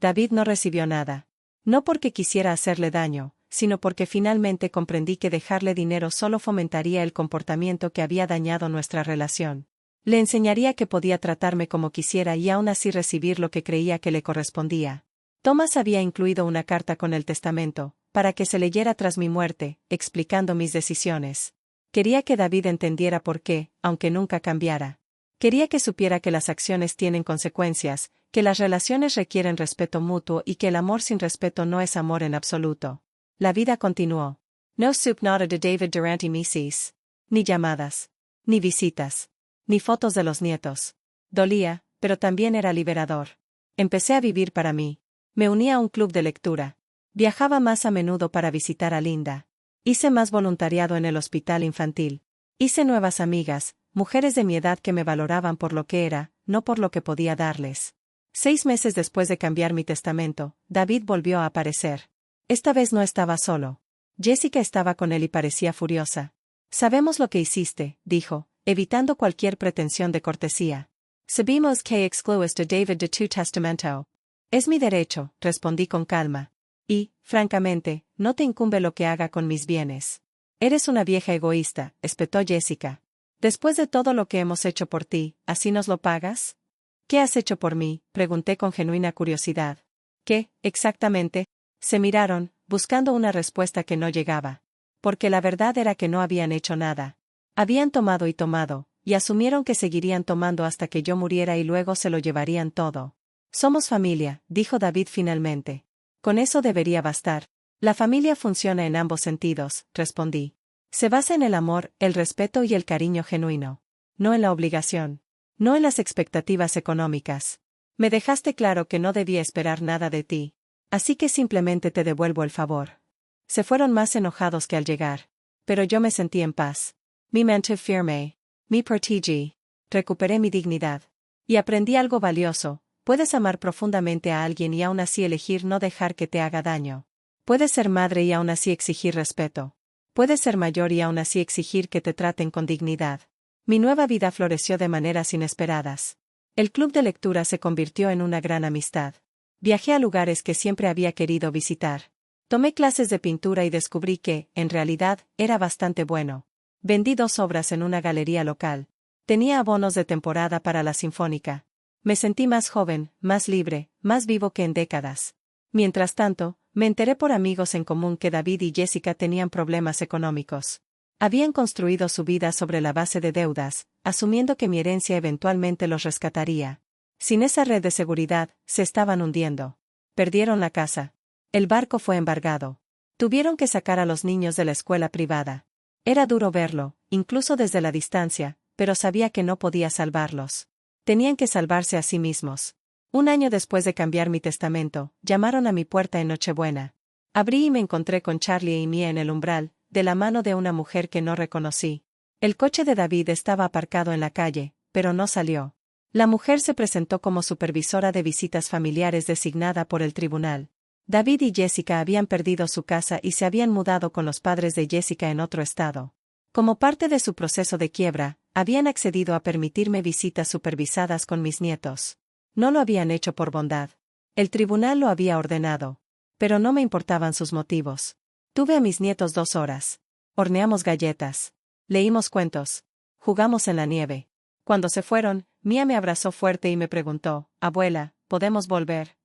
David no recibió nada. No porque quisiera hacerle daño, sino porque finalmente comprendí que dejarle dinero solo fomentaría el comportamiento que había dañado nuestra relación. Le enseñaría que podía tratarme como quisiera y aún así recibir lo que creía que le correspondía. Thomas había incluido una carta con el testamento, para que se leyera tras mi muerte, explicando mis decisiones. Quería que David entendiera por qué, aunque nunca cambiara. Quería que supiera que las acciones tienen consecuencias, que las relaciones requieren respeto mutuo y que el amor sin respeto no es amor en absoluto. La vida continuó. No supe nada de David durante meses. Ni llamadas. Ni visitas. Ni fotos de los nietos. Dolía, pero también era liberador. Empecé a vivir para mí. Me uní a un club de lectura. Viajaba más a menudo para visitar a Linda. Hice más voluntariado en el hospital infantil. Hice nuevas amigas, mujeres de mi edad que me valoraban por lo que era, no por lo que podía darles. 6 meses después de cambiar mi testamento, David volvió a aparecer. Esta vez no estaba solo. Jessica estaba con él y parecía furiosa. Sabemos lo que hiciste, dijo, evitando cualquier pretensión de cortesía. Sabemos que excluiste a David de tu testamento. Es mi derecho, respondí con calma. Y, francamente, no te incumbe lo que haga con mis bienes. Eres una vieja egoísta, espetó Jessica. Después de todo lo que hemos hecho por ti, ¿así nos lo pagas? ¿Qué has hecho por mí?, pregunté con genuina curiosidad. ¿Qué, exactamente? Se miraron, buscando una respuesta que no llegaba. Porque la verdad era que no habían hecho nada. Habían tomado, y asumieron que seguirían tomando hasta que yo muriera y luego se lo llevarían todo. Somos familia, dijo David finalmente. Con eso debería bastar. La familia funciona en ambos sentidos, respondí. Se basa en el amor, el respeto y el cariño genuino. No en la obligación. No en las expectativas económicas. Me dejaste claro que no debía esperar nada de ti. Así que simplemente te devuelvo el favor. Se fueron más enojados que al llegar. Pero yo me sentí en paz. Me mantuve firme. Me protegí. Recuperé mi dignidad. Y aprendí algo valioso. Puedes amar profundamente a alguien y aún así elegir no dejar que te haga daño. Puedes ser madre y aún así exigir respeto. Puedes ser mayor y aún así exigir que te traten con dignidad. Mi nueva vida floreció de maneras inesperadas. El club de lectura se convirtió en una gran amistad. Viajé a lugares que siempre había querido visitar. Tomé clases de pintura y descubrí que, en realidad, era bastante bueno. Vendí 2 obras en una galería local. Tenía abonos de temporada para la Sinfónica. Me sentí más joven, más libre, más vivo que en décadas. Mientras tanto, me enteré por amigos en común que David y Jessica tenían problemas económicos. Habían construido su vida sobre la base de deudas, asumiendo que mi herencia eventualmente los rescataría. Sin esa red de seguridad, se estaban hundiendo. Perdieron la casa. El barco fue embargado. Tuvieron que sacar a los niños de la escuela privada. Era duro verlo, incluso desde la distancia, pero sabía que no podía salvarlos. Tenían que salvarse a sí mismos. Un año después de cambiar mi testamento, llamaron a mi puerta en Nochebuena. Abrí y me encontré con Charlie y Mia en el umbral, de la mano de una mujer que no reconocí. El coche de David estaba aparcado en la calle, pero no salió. La mujer se presentó como supervisora de visitas familiares designada por el tribunal. David y Jessica habían perdido su casa y se habían mudado con los padres de Jessica en otro estado. Como parte de su proceso de quiebra, habían accedido a permitirme visitas supervisadas con mis nietos. No lo habían hecho por bondad. El tribunal lo había ordenado. Pero no me importaban sus motivos. Tuve a mis nietos 2 horas. Horneamos galletas. Leímos cuentos. Jugamos en la nieve. Cuando se fueron, Mia me abrazó fuerte y me preguntó, «Abuela, ¿podemos volver?»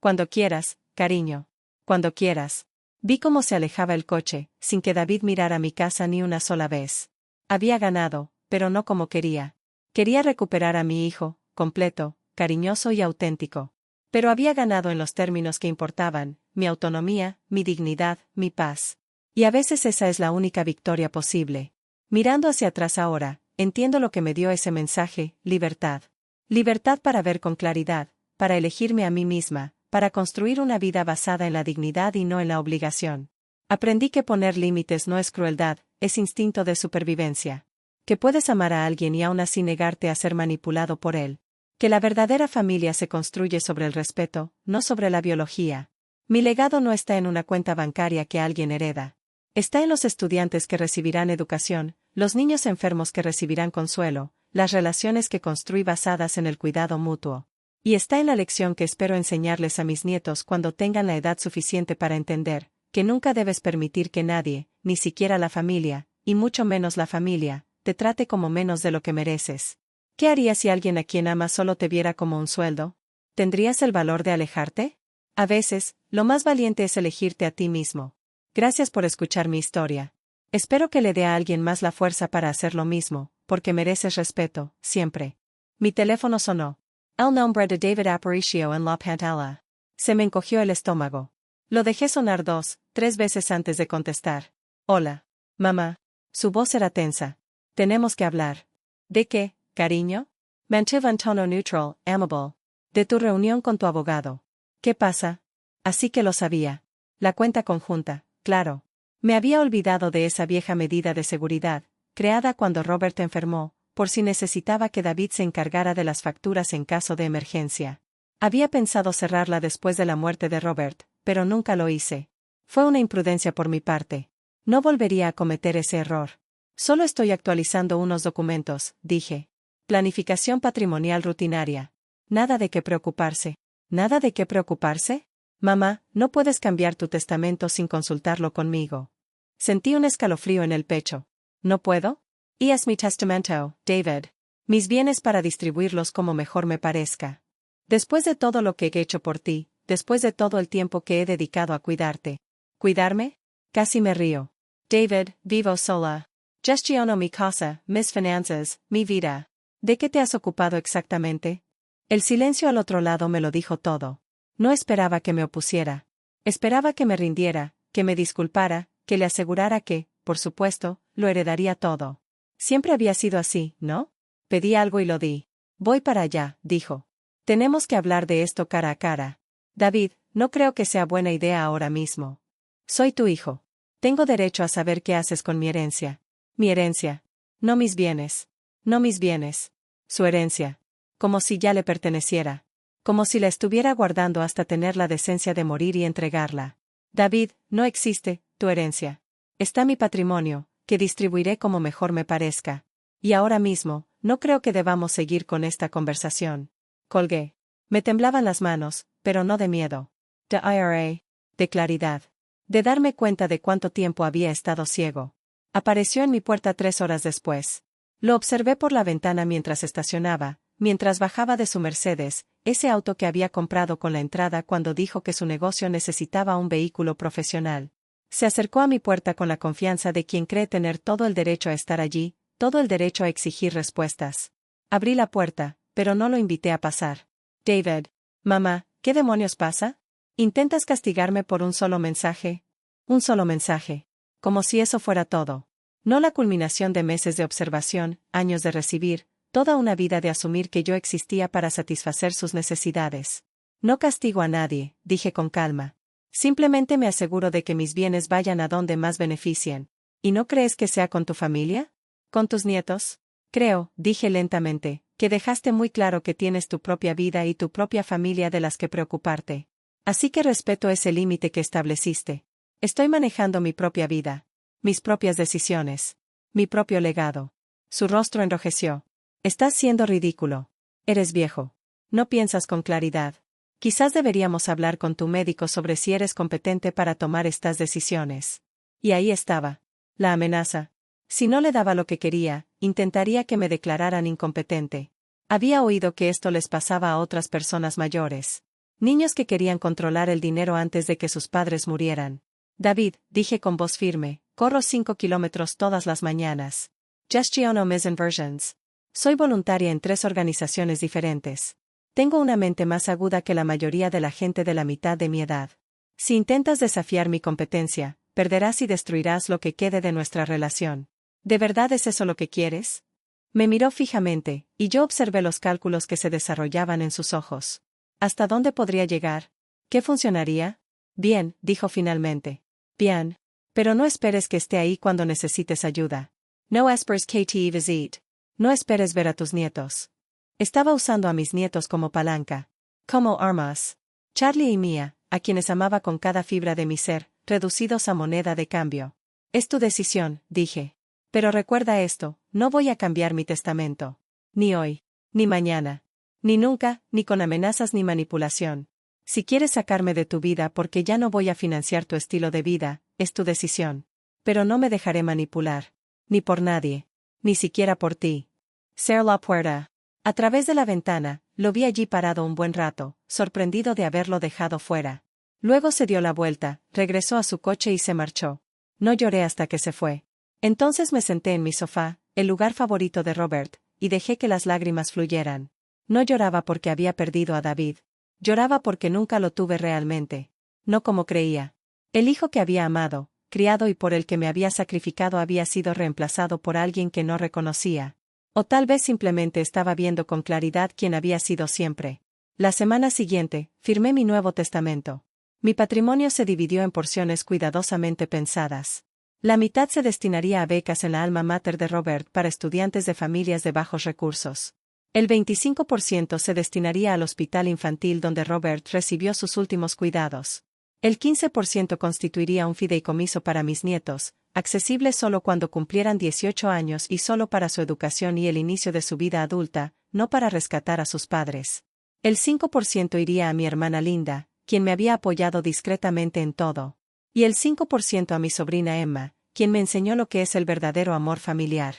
«Cuando quieras, cariño. Cuando quieras». Vi cómo se alejaba el coche, sin que David mirara mi casa ni una sola vez. Había ganado, pero no como quería. Quería recuperar a mi hijo, completo, cariñoso y auténtico. Pero había ganado en los términos que importaban, mi autonomía, mi dignidad, mi paz. Y a veces esa es la única victoria posible. Mirando hacia atrás ahora, entiendo lo que me dio ese mensaje, libertad. Libertad para ver con claridad, para elegirme a mí misma, para construir una vida basada en la dignidad y no en la obligación. Aprendí que poner límites no es crueldad, es instinto de supervivencia. Que puedes amar a alguien y aún así negarte a ser manipulado por él. Que la verdadera familia se construye sobre el respeto, no sobre la biología. Mi legado no está en una cuenta bancaria que alguien hereda. Está en los estudiantes que recibirán educación, los niños enfermos que recibirán consuelo, las relaciones que construí basadas en el cuidado mutuo. Y está en la lección que espero enseñarles a mis nietos cuando tengan la edad suficiente para entender, que nunca debes permitir que nadie, ni siquiera la familia, y mucho menos la familia, te trate como menos de lo que mereces. ¿Qué harías si alguien a quien amas solo te viera como un sueldo? ¿Tendrías el valor de alejarte? A veces, lo más valiente es elegirte a ti mismo. Gracias por escuchar mi historia. Espero que le dé a alguien más la fuerza para hacer lo mismo, porque mereces respeto, siempre. Mi teléfono sonó. El nombre de David apareció en la pantalla. Se me encogió el estómago. Lo dejé sonar 2, 3 veces antes de contestar. Hola. Mamá. Su voz era tensa. Tenemos que hablar. ¿De qué, cariño? Mantuvo un tono neutral, amable. De tu reunión con tu abogado. ¿Qué pasa? Así que lo sabía. La cuenta conjunta, claro. Me había olvidado de esa vieja medida de seguridad, creada cuando Robert enfermó, por si necesitaba que David se encargara de las facturas en caso de emergencia. Había pensado cerrarla después de la muerte de Robert, pero nunca lo hice. Fue una imprudencia por mi parte. No volvería a cometer ese error. Solo estoy actualizando unos documentos, dije. Planificación patrimonial rutinaria. Nada de qué preocuparse. ¿Nada de qué preocuparse? Mamá, no puedes cambiar tu testamento sin consultarlo conmigo. Sentí un escalofrío en el pecho. ¿No puedo? Y es mi testamento, David. Mis bienes para distribuirlos como mejor me parezca. Después de todo lo que he hecho por ti, después de todo el tiempo que he dedicado a cuidarte. ¿Cuidarme? Casi me río. David, vivo sola. Gestiono mi casa, mis finanzas, mi vida. ¿De qué te has ocupado exactamente? El silencio al otro lado me lo dijo todo. No esperaba que me opusiera. Esperaba que me rindiera, que me disculpara, que le asegurara que, por supuesto, lo heredaría todo. Siempre había sido así, ¿no? Pedí algo y lo di. Voy para allá, dijo. Tenemos que hablar de esto cara a cara. David, no creo que sea buena idea ahora mismo. Soy tu hijo. Tengo derecho a saber qué haces con mi herencia. Mi herencia. No mis bienes. No mis bienes. Su herencia. Como si ya le perteneciera. Como si la estuviera guardando hasta tener la decencia de morir y entregarla. David, no existe, tu herencia. Está mi patrimonio, que distribuiré como mejor me parezca. Y ahora mismo, no creo que debamos seguir con esta conversación. Colgué. Me temblaban las manos, pero no de miedo. De IRA. De claridad. De darme cuenta de cuánto tiempo había estado ciego. Apareció en mi puerta 3 horas después. Lo observé por la ventana mientras estacionaba, mientras bajaba de su Mercedes, ese auto que había comprado con la entrada cuando dijo que su negocio necesitaba un vehículo profesional. Se acercó a mi puerta con la confianza de quien cree tener todo el derecho a estar allí, todo el derecho a exigir respuestas. Abrí la puerta, pero no lo invité a pasar. David. Mamá, ¿qué demonios pasa? ¿Intentas castigarme por un solo mensaje? Un solo mensaje. Como si eso fuera todo. No la culminación de meses de observación, años de recibir, toda una vida de asumir que yo existía para satisfacer sus necesidades. No castigo a nadie, dije con calma. Simplemente me aseguro de que mis bienes vayan a donde más beneficien. ¿Y no crees que sea con tu familia? ¿Con tus nietos? Creo, dije lentamente, que dejaste muy claro que tienes tu propia vida y tu propia familia de las que preocuparte. Así que respeto ese límite que estableciste. Estoy manejando mi propia vida. Mis propias decisiones. Mi propio legado. Su rostro enrojeció. Estás siendo ridículo. Eres viejo. No piensas con claridad. Quizás deberíamos hablar con tu médico sobre si eres competente para tomar estas decisiones. Y ahí estaba. La amenaza. Si no le daba lo que quería, intentaría que me declararan incompetente. Había oído que esto les pasaba a otras personas mayores. Niños que querían controlar el dinero antes de que sus padres murieran. David, dije con voz firme, corro 5 kilómetros todas las mañanas. Gestiono mis inversions. Soy voluntaria en 3 organizaciones diferentes. Tengo una mente más aguda que la mayoría de la gente de la mitad de mi edad. Si intentas desafiar mi competencia, perderás y destruirás lo que quede de nuestra relación. ¿De verdad es eso lo que quieres? Me miró fijamente, y yo observé los cálculos que se desarrollaban en sus ojos. ¿Hasta dónde podría llegar? ¿Qué funcionaría? Bien, dijo finalmente. Bien. Pero no esperes que esté ahí cuando necesites ayuda. No esperes que te visite. No esperes ver a tus nietos. Estaba usando a mis nietos como palanca. Como armas. Charlie y Mia, a quienes amaba con cada fibra de mi ser, reducidos a moneda de cambio. Es tu decisión, dije. Pero recuerda esto, no voy a cambiar mi testamento. Ni hoy. Ni mañana. Ni nunca, ni con amenazas ni manipulación. Si quieres sacarme de tu vida porque ya no voy a financiar tu estilo de vida, es tu decisión. Pero no me dejaré manipular. Ni por nadie. Ni siquiera por ti. Cerró la puerta. A través de la ventana, lo vi allí parado un buen rato, sorprendido de haberlo dejado fuera. Luego se dio la vuelta, regresó a su coche y se marchó. No lloré hasta que se fue. Entonces me senté en mi sofá, el lugar favorito de Robert, y dejé que las lágrimas fluyeran. No lloraba porque había perdido a David. Lloraba porque nunca lo tuve realmente. No como creía. El hijo que había amado, criado y por el que me había sacrificado había sido reemplazado por alguien que no reconocía. O tal vez simplemente estaba viendo con claridad quién había sido siempre. La semana siguiente, firmé mi nuevo testamento. Mi patrimonio se dividió en porciones cuidadosamente pensadas. La mitad se destinaría a becas en la alma mater de Robert para estudiantes de familias de bajos recursos. El 25% se destinaría al hospital infantil donde Robert recibió sus últimos cuidados. El 15% constituiría un fideicomiso para mis nietos, accesible solo cuando cumplieran 18 años y solo para su educación y el inicio de su vida adulta, no para rescatar a sus padres. El 5% iría a mi hermana Linda, quien me había apoyado discretamente en todo. Y el 5% a mi sobrina Emma, quien me enseñó lo que es el verdadero amor familiar.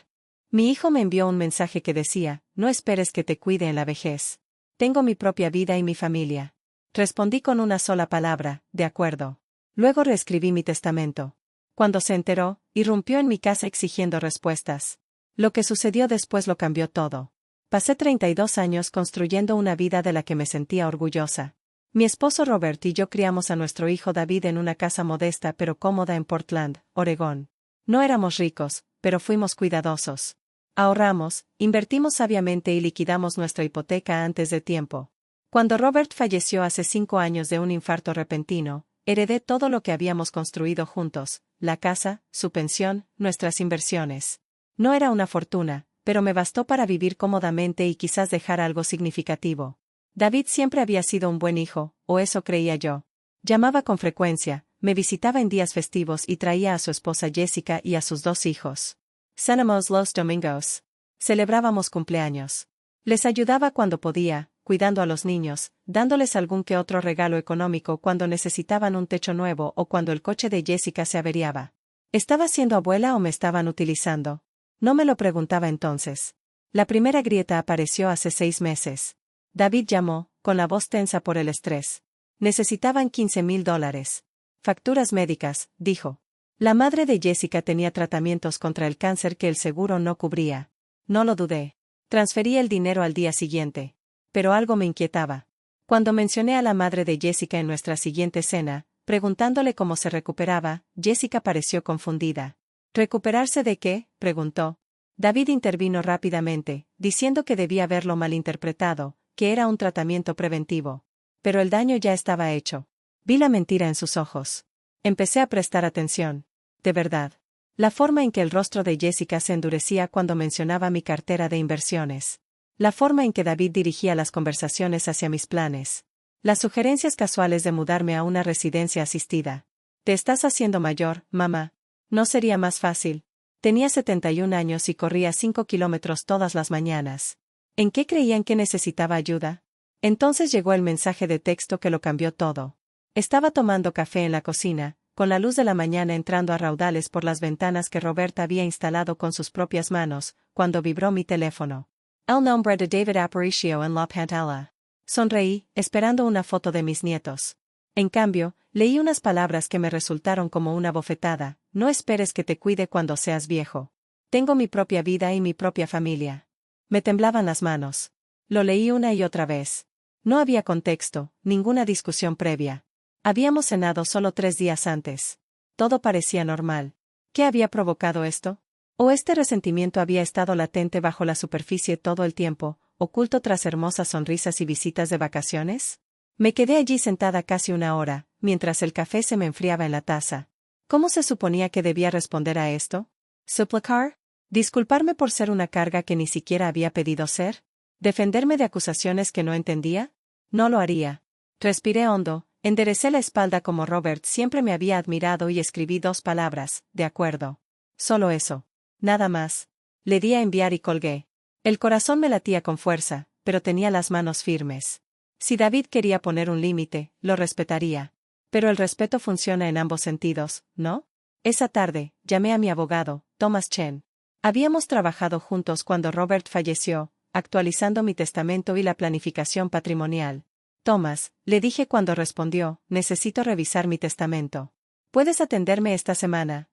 Mi hijo me envió un mensaje que decía, no esperes que te cuide en la vejez. Tengo mi propia vida y mi familia. Respondí con una sola palabra, de acuerdo. Luego reescribí mi testamento. Cuando se enteró, irrumpió en mi casa exigiendo respuestas. Lo que sucedió después lo cambió todo. Pasé 32 años construyendo una vida de la que me sentía orgullosa. Mi esposo Robert y yo criamos a nuestro hijo David en una casa modesta pero cómoda en Portland, Oregón. No éramos ricos, pero fuimos cuidadosos. Ahorramos, invertimos sabiamente y liquidamos nuestra hipoteca antes de tiempo. Cuando Robert falleció hace 5 años de un infarto repentino, heredé todo lo que habíamos construido juntos, la casa, su pensión, nuestras inversiones. No era una fortuna, pero me bastó para vivir cómodamente y quizás dejar algo significativo. David siempre había sido un buen hijo, o eso creía yo. Llamaba con frecuencia, me visitaba en días festivos y traía a su esposa Jessica y a sus 2 hijos. Cenamos los domingos. Celebrábamos cumpleaños. Les ayudaba cuando podía, cuidando a los niños, dándoles algún que otro regalo económico cuando necesitaban un techo nuevo o cuando el coche de Jessica se averiaba. ¿Estaba siendo abuela o me estaban utilizando? No me lo preguntaba entonces. La primera grieta apareció hace 6 meses. David llamó, con la voz tensa por el estrés. Necesitaban $15,000. Facturas médicas, dijo. La madre de Jessica tenía tratamientos contra el cáncer que el seguro no cubría. No lo dudé. Transferí el dinero al día siguiente. Pero algo me inquietaba. Cuando mencioné a la madre de Jessica en nuestra siguiente cena, preguntándole cómo se recuperaba, Jessica pareció confundida. ¿Recuperarse de qué?, preguntó. David intervino rápidamente, diciendo que debía haberlo malinterpretado, que era un tratamiento preventivo. Pero el daño ya estaba hecho. Vi la mentira en sus ojos. Empecé a prestar atención. De verdad. La forma en que el rostro de Jessica se endurecía cuando mencionaba mi cartera de inversiones. La forma en que David dirigía las conversaciones hacia mis planes. Las sugerencias casuales de mudarme a una residencia asistida. Te estás haciendo mayor, mamá. ¿No sería más fácil? Tenía 71 años y corría 5 kilómetros todas las mañanas. ¿En qué creían que necesitaba ayuda? Entonces llegó el mensaje de texto que lo cambió todo. Estaba tomando café en la cocina, con la luz de la mañana entrando a raudales por las ventanas que Robert había instalado con sus propias manos, cuando vibró mi teléfono. El nombre de David Aparicio en la pantalla. Sonreí, esperando una foto de mis nietos. En cambio, leí unas palabras que me resultaron como una bofetada: no esperes que te cuide cuando seas viejo. Tengo mi propia vida y mi propia familia. Me temblaban las manos. Lo leí una y otra vez. No había contexto, ninguna discusión previa. Habíamos cenado solo 3 días antes. Todo parecía normal. ¿Qué había provocado esto? ¿O este resentimiento había estado latente bajo la superficie todo el tiempo, oculto tras hermosas sonrisas y visitas de vacaciones? Me quedé allí sentada casi 1 hora, mientras el café se me enfriaba en la taza. ¿Cómo se suponía que debía responder a esto? ¿Suplicar? ¿Disculparme por ser una carga que ni siquiera había pedido ser? ¿Defenderme de acusaciones que no entendía? No lo haría. Respiré hondo, enderecé la espalda como Robert siempre me había admirado y escribí 2 palabras, de acuerdo. Solo eso. Nada más. Le di a enviar y colgué. El corazón me latía con fuerza, pero tenía las manos firmes. Si David quería poner un límite, lo respetaría. Pero el respeto funciona en ambos sentidos, ¿no? Esa tarde, llamé a mi abogado, Thomas Chen. Habíamos trabajado juntos cuando Robert falleció, actualizando mi testamento y la planificación patrimonial. Thomas, le dije cuando respondió, necesito revisar mi testamento. ¿Puedes atenderme esta semana?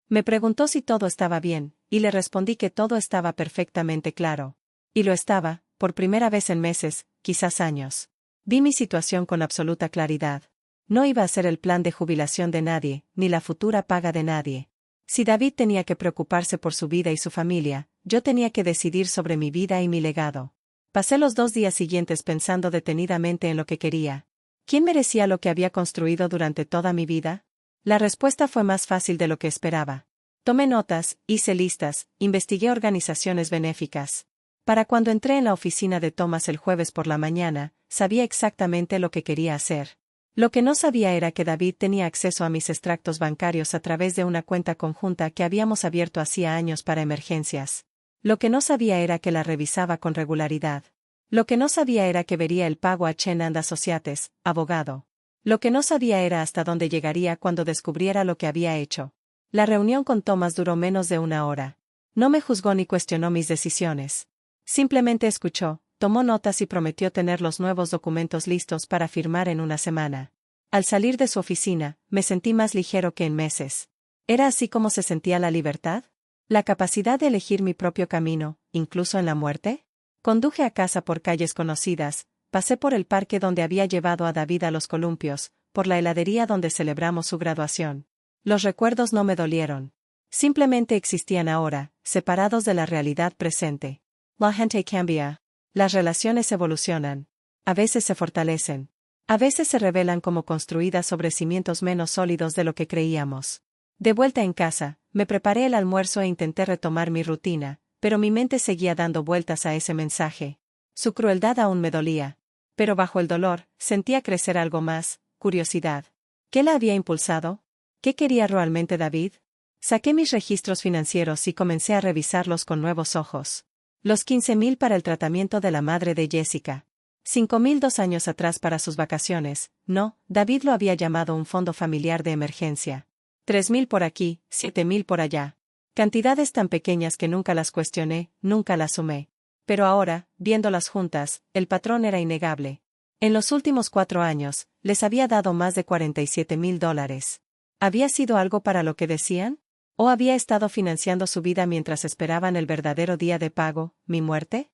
Me preguntó si todo estaba bien, y le respondí que todo estaba perfectamente claro. Y lo estaba, por primera vez en meses, quizás años. Vi mi situación con absoluta claridad. No iba a ser el plan de jubilación de nadie, ni la futura paga de nadie. Si David tenía que preocuparse por su vida y su familia, yo tenía que decidir sobre mi vida y mi legado. Pasé los 2 días siguientes pensando detenidamente en lo que quería. ¿Quién merecía lo que había construido durante toda mi vida? La respuesta fue más fácil de lo que esperaba. Tomé notas, hice listas, investigué organizaciones benéficas. Para cuando entré en la oficina de Thomas el jueves por la mañana, sabía exactamente lo que quería hacer. Lo que no sabía era que David tenía acceso a mis extractos bancarios a través de una cuenta conjunta que habíamos abierto hacía años para emergencias. Lo que no sabía era que la revisaba con regularidad. Lo que no sabía era que vería el pago a Chen and Associates, abogado. Lo que no sabía era hasta dónde llegaría cuando descubriera lo que había hecho. La reunión con Thomas duró menos de 1 hora. No me juzgó ni cuestionó mis decisiones. Simplemente escuchó, tomó notas y prometió tener los nuevos documentos listos para firmar en una semana. Al salir de su oficina, me sentí más ligero que en meses. ¿Era así como se sentía la libertad? ¿La capacidad de elegir mi propio camino, incluso en la muerte? Conduje a casa por calles conocidas, pasé por el parque donde había llevado a David a los columpios, por la heladería donde celebramos su graduación. Los recuerdos no me dolieron. Simplemente existían ahora, separados de la realidad presente. La gente cambia. Las relaciones evolucionan. A veces se fortalecen. A veces se revelan como construidas sobre cimientos menos sólidos de lo que creíamos. De vuelta en casa, me preparé el almuerzo e intenté retomar mi rutina, pero mi mente seguía dando vueltas a ese mensaje. Su crueldad aún me dolía. Pero bajo el dolor, sentía crecer algo más, curiosidad. ¿Qué la había impulsado? ¿Qué quería realmente David? Saqué mis registros financieros y comencé a revisarlos con nuevos ojos. Los 15,000 para el tratamiento de la madre de Jessica. 5,000 2 años atrás para sus vacaciones. No, David lo había llamado un fondo familiar de emergencia. 3,000 por aquí, 7,000 por allá. Cantidades tan pequeñas que nunca las cuestioné, nunca las sumé. Pero ahora, viéndolas juntas, el patrón era innegable. En los últimos 4 años, les había dado más de $47,000. ¿Había sido algo para lo que decían? ¿O había estado financiando su vida mientras esperaban el verdadero día de pago, mi muerte?